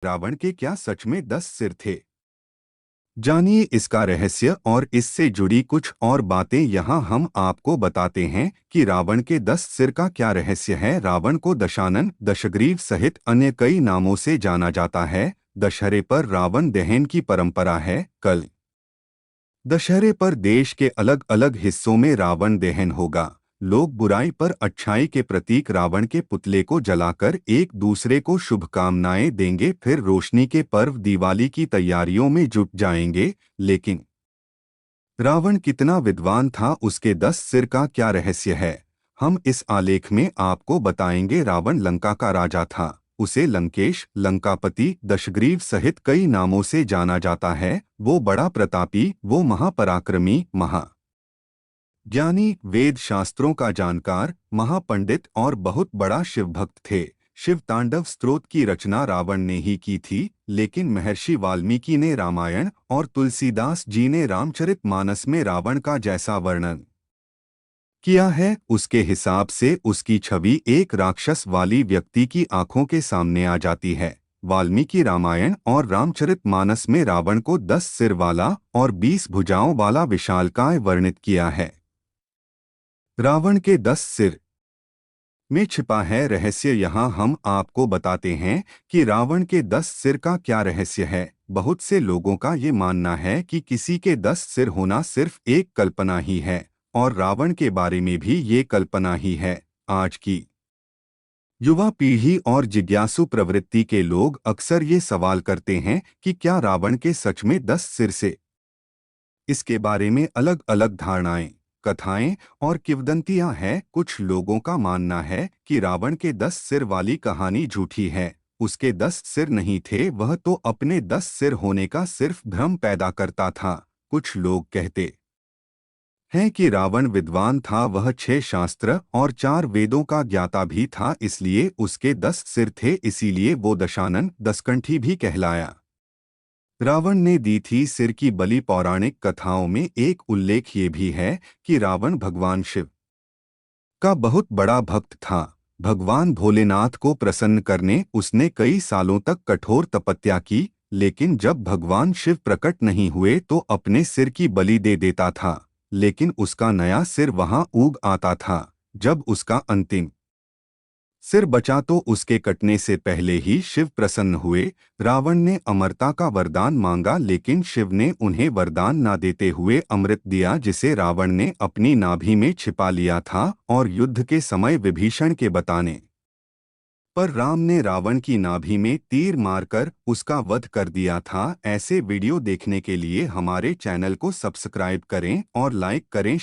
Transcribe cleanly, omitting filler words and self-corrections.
रावण के क्या सच में 10 सिर थे? जानिए इसका रहस्य और इससे जुड़ी कुछ और बातें यहाँ हम आपको बताते हैं कि रावण के 10 सिर का क्या रहस्य है। रावण को दशानन, दशग्रीव सहित अन्य कई नामों से जाना जाता है। दशहरे पर रावण दहन की परंपरा है। कल दशहरे पर देश के अलग अलग हिस्सों में रावण दहन होगा। लोग बुराई पर अच्छाई के प्रतीक रावण के पुतले को जलाकर एक दूसरे को शुभकामनाएं देंगे, फिर रोशनी के पर्व दिवाली की तैयारियों में जुट जाएंगे। लेकिन रावण कितना विद्वान था, उसके 10 सिर का क्या रहस्य है, हम इस आलेख में आपको बताएंगे। रावण लंका का राजा था। उसे लंकेश, लंकापति, दशग्रीव सहित कई नामों से जाना जाता है। वो बड़ा प्रतापी, वो महापराक्रमी, ज्ञानी, वेद शास्त्रों का जानकार, महापंडित और बहुत बड़ा शिवभक्त थे। शिव तांडव स्तोत्र की रचना रावण ने ही की थी, लेकिन महर्षि वाल्मीकि ने रामायण और तुलसीदास जी ने रामचरितमानस में रावण का जैसा वर्णन किया है, उसके हिसाब से उसकी छवि एक राक्षस वाली व्यक्ति की आंखों के सामने आ जाती है। वाल्मीकि रामायण और रामचरितमानस में रावण को 10 सिर वाला और 20 भुजाओं वाला विशालकाय वर्णित किया है। रावण के 10 सिर में छिपा है रहस्य, यहाँ हम आपको बताते हैं कि रावण के 10 सिर का क्या रहस्य है। बहुत से लोगों का ये मानना है कि किसी के 10 सिर होना सिर्फ एक कल्पना ही है, और रावण के बारे में भी ये कल्पना ही है। आज की युवा पीढ़ी और जिज्ञासु प्रवृत्ति के लोग अक्सर ये सवाल करते हैं कि क्या रावण के सच में 10 सिर से? इसके बारे में अलग अलग धारणाएं, कथाएं और किंवदंतियां हैं। कुछ लोगों का मानना है कि रावण के 10 सिर वाली कहानी झूठी है। उसके 10 सिर नहीं थे, वह तो अपने 10 सिर होने का सिर्फ भ्रम पैदा करता था। कुछ लोग कहते हैं कि रावण विद्वान था, वह 6 शास्त्र और 4 वेदों का ज्ञाता भी था, इसलिए उसके 10 सिर थे, इसीलिए वो दशानन, दसकंठी भी कहलाया। रावण ने दी थी सिर की बलि। पौराणिक कथाओं में एक उल्लेख ये भी है कि रावण भगवान शिव का बहुत बड़ा भक्त था। भगवान भोलेनाथ को प्रसन्न करने उसने कई सालों तक कठोर तपस्या की, लेकिन जब भगवान शिव प्रकट नहीं हुए तो अपने सिर की बलि दे देता था। लेकिन उसका नया सिर वहां उग आता था। जब उसका अंतिम सिर बचा तो उसके कटने से पहले ही शिव प्रसन्न हुए। रावण ने अमरता का वरदान मांगा, लेकिन शिव ने उन्हें वरदान न देते हुए अमृत दिया, जिसे रावण ने अपनी नाभि में छिपा लिया था। और युद्ध के समय विभीषण के बताने पर राम ने रावण की नाभि में तीर मारकर उसका वध कर दिया था। ऐसे वीडियो देखने के लिए हमारे चैनल को सब्सक्राइब करें और लाइक करें।